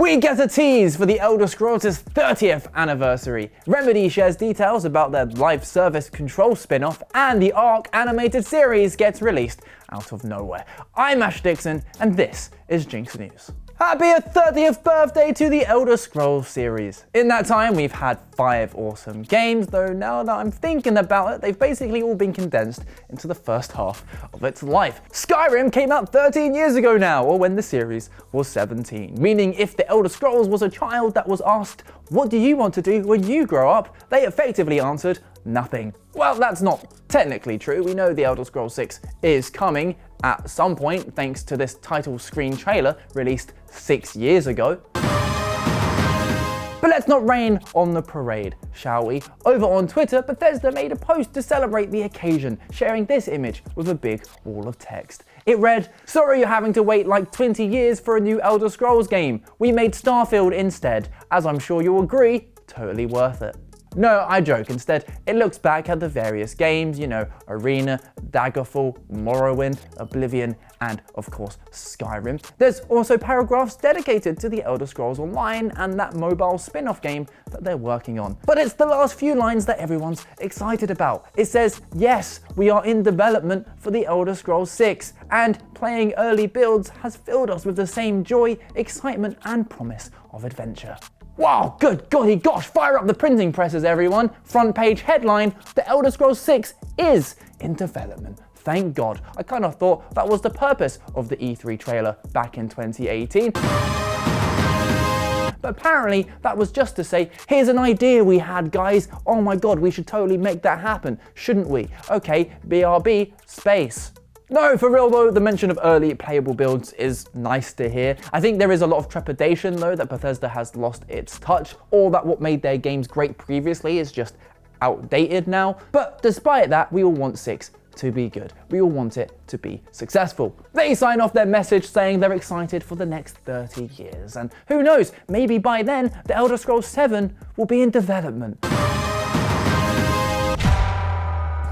We get a tease for the Elder Scrolls' 30th anniversary. Remedy shares details about their live service Control spin-off, and the Ark animated series gets released out of nowhere. I'm Ash Dixon, and this is Jinx News. Happy 30th birthday to the Elder Scrolls series. In that time, we've had 5 awesome games, though now that I'm thinking about it, they've basically all been condensed into the first half of its life. Skyrim came out 13 years ago now, or when the series was 17, meaning if the Elder Scrolls was a child that was asked, what do you want to do when you grow up? They effectively answered, nothing. Well, that's not technically true. We know the Elder Scrolls 6 is coming at some point, thanks to this title screen trailer released 6 years ago. But let's not rain on the parade, shall we? Over on Twitter, Bethesda made a post to celebrate the occasion, sharing this image with a big wall of text. It read, "Sorry you're having to wait like 20 years for a new Elder Scrolls game. We made Starfield instead. As I'm sure you'll agree, totally worth it." No, I joke. Instead, it looks back at the various games, Arena, Daggerfall, Morrowind, Oblivion, and of course, Skyrim. There's also paragraphs dedicated to the Elder Scrolls Online and that mobile spin-off game that they're working on. But it's the last few lines that everyone's excited about. It says, yes, we are in development for the Elder Scrolls 6, and playing early builds has filled us with the same joy, excitement, and promise of adventure. Wow, good golly gosh, fire up the printing presses, everyone. Front page headline, The Elder Scrolls 6 is in development. Thank God. I kind of thought that was the purpose of the E3 trailer back in 2018. But apparently that was just to say, here's an idea we had, guys. Oh my God, we should totally make that happen, shouldn't we? Okay, BRB Space. No, for real though, the mention of early playable builds is nice to hear. I think there is a lot of trepidation though that Bethesda has lost its touch, or that what made their games great previously is just outdated now. But despite that, we all want 6 to be good. We all want it to be successful. They sign off their message saying they're excited for the next 30 years. And who knows, maybe by then, the Elder Scrolls 7 will be in development.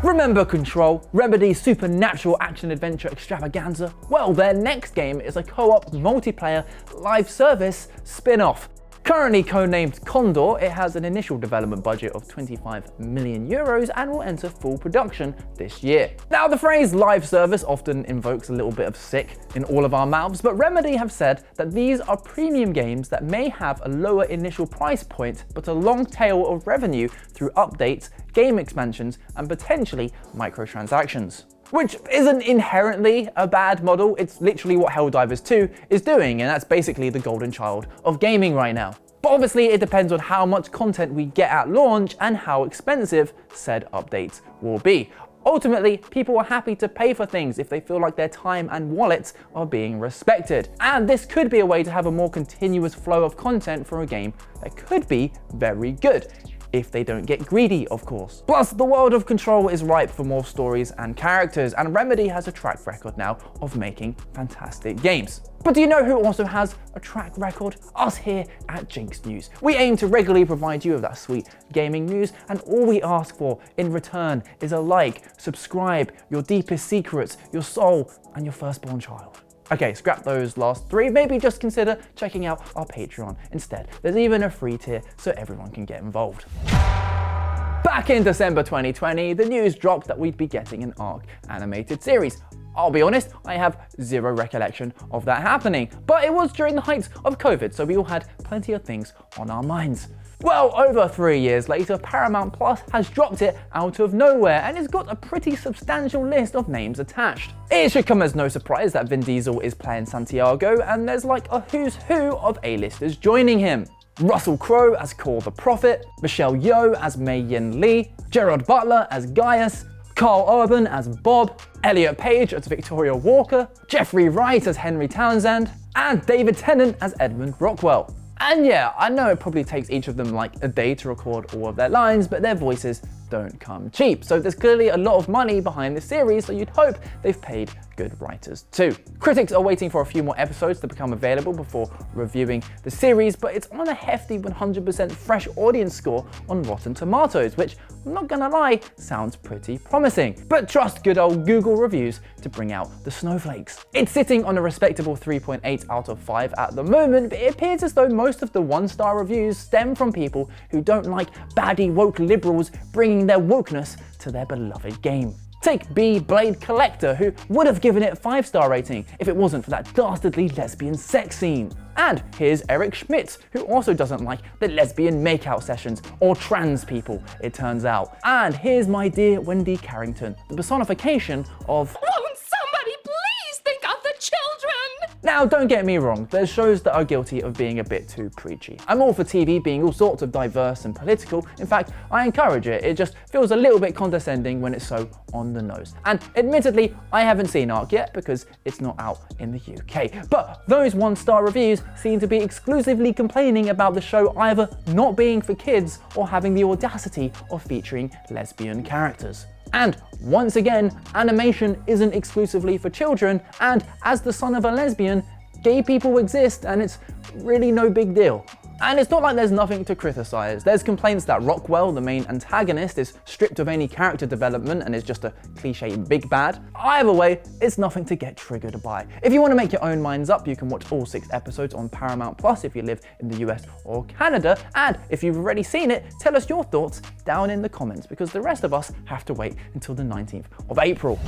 Remember Control, Remedy's supernatural action-adventure extravaganza? Well, their next game is a co-op multiplayer live service spin-off. Currently codenamed Condor, it has an initial development budget of 25 million euros and will enter full production this year. Now, the phrase live service often invokes a little bit of sick in all of our mouths, but Remedy have said that these are premium games that may have a lower initial price point, but a long tail of revenue through updates, game expansions, and potentially microtransactions. Which isn't inherently a bad model, it's literally what Helldivers 2 is doing, and that's basically the golden child of gaming right now. But obviously it depends on how much content we get at launch and how expensive said updates will be. Ultimately, people are happy to pay for things if they feel like their time and wallets are being respected. And this could be a way to have a more continuous flow of content for a game that could be very good. If they don't get greedy, of course. Plus, the world of Control is ripe for more stories and characters, and Remedy has a track record now of making fantastic games. But do you know who also has a track record? Us here at Jinx News. We aim to regularly provide you with that sweet gaming news, and all we ask for in return is a like, subscribe, your deepest secrets, your soul, and your firstborn child. Okay, scrap those last 3, maybe just consider checking out our Patreon instead. There's even a free tier so everyone can get involved. Back in December 2020, the news dropped that we'd be getting an Ark animated series. I'll be honest, I have zero recollection of that happening, but it was during the height of COVID, so we all had plenty of things on our minds. Well, over 3 years later, Paramount Plus has dropped it out of nowhere, and it's got a pretty substantial list of names attached. It should come as no surprise that Vin Diesel is playing Santiago, and there's like a who's who of A-listers joining him. Russell Crowe as Cor the Prophet, Michelle Yeoh as Mei Yin Lee, Gerard Butler as Gaius, Carl Urban as Bob, Elliot Page as Victoria Walker, Jeffrey Wright as Henry Townsend, and David Tennant as Edmund Rockwell. And yeah, I know it probably takes each of them like a day to record all of their lines, but their voices don't come cheap. So there's clearly a lot of money behind the series, so you'd hope they've paid good writers too. Critics are waiting for a few more episodes to become available before reviewing the series, but it's on a hefty 100% fresh audience score on Rotten Tomatoes, which, I'm not gonna lie, sounds pretty promising. But trust good old Google reviews to bring out the snowflakes. It's sitting on a respectable 3.8 out of 5 at the moment, but it appears as though most of the 1-star reviews stem from people who don't like baddie woke liberals bringing their wokeness to their beloved game. Take B Blade Collector, who would have given it a 5-star rating if it wasn't for that dastardly lesbian sex scene. And here's Eric Schmitz, who also doesn't like the lesbian makeout sessions, or trans people, it turns out. And here's my dear Wendy Carrington, the personification of Won't somebody please think of the children? Now, don't get me wrong, there's shows that are guilty of being a bit too preachy. I'm all for TV being all sorts of diverse and political. In fact, I encourage it. It just feels a little bit condescending when it's so on the nose. And admittedly, I haven't seen Ark yet because it's not out in the UK. But those 1-star reviews seem to be exclusively complaining about the show either not being for kids or having the audacity of featuring lesbian characters. And once again, animation isn't exclusively for children, and as the son of a lesbian, gay people exist and it's really no big deal. And it's not like there's nothing to criticize. There's complaints that Rockwell, the main antagonist, is stripped of any character development and is just a cliche big bad. Either way, it's nothing to get triggered by. If you want to make your own minds up, you can watch all 6 episodes on Paramount Plus if you live in the US or Canada. And if you've already seen it, tell us your thoughts down in the comments, because the rest of us have to wait until the 19th of April.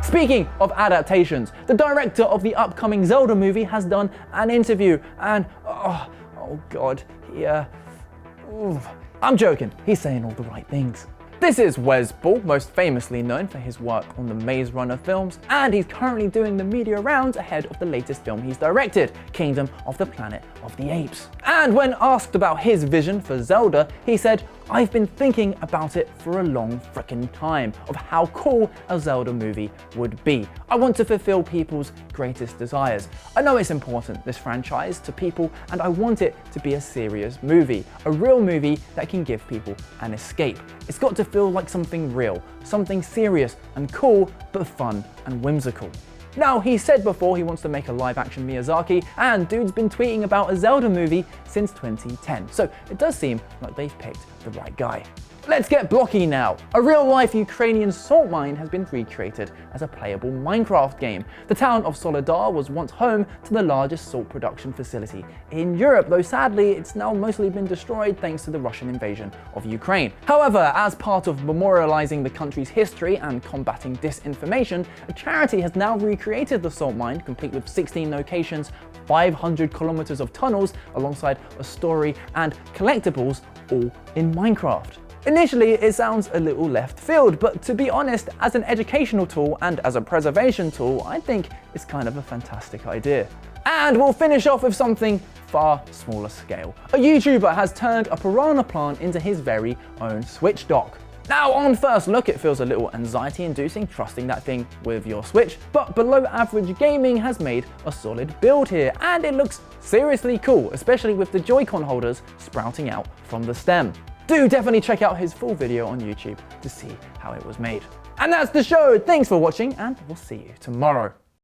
Speaking of adaptations, the director of the upcoming Zelda movie has done an interview, and oh god, I'm joking, he's saying all the right things. This is Wes Ball, most famously known for his work on the Maze Runner films, and he's currently doing the media rounds ahead of the latest film he's directed, Kingdom of the Planet of the Apes. And when asked about his vision for Zelda, he said, "I've been thinking about it for a long frickin' time, of how cool a Zelda movie would be. I want to fulfill people's greatest desires. I know it's important, this franchise, to people, and I want it to be a serious movie, a real movie that can give people an escape. It's got to feel like something real, something serious and cool, but fun and whimsical." Now, he said before he wants to make a live-action Miyazaki, and dude's been tweeting about a Zelda movie since 2010, so it does seem like they've picked the right guy. Let's get blocky now. A real-life Ukrainian salt mine has been recreated as a playable Minecraft game. The town of Soledar was once home to the largest salt production facility in Europe, though sadly it's now mostly been destroyed thanks to the Russian invasion of Ukraine. However, as part of memorializing the country's history and combating disinformation, a charity has now recreated the salt mine, complete with 16 locations, 500 kilometers of tunnels, alongside a story and collectibles, all in Minecraft. Initially, it sounds a little left field, but to be honest, as an educational tool and as a preservation tool, I think it's kind of a fantastic idea. And we'll finish off with something far smaller scale. A YouTuber has turned a piranha plant into his very own Switch dock. Now, on first look, it feels a little anxiety-inducing trusting that thing with your Switch, but below average gaming has made a solid build here, and it looks seriously cool, especially with the Joy-Con holders sprouting out from the stem. Do definitely check out his full video on YouTube to see how it was made. And that's the show. Thanks for watching, and we'll see you tomorrow.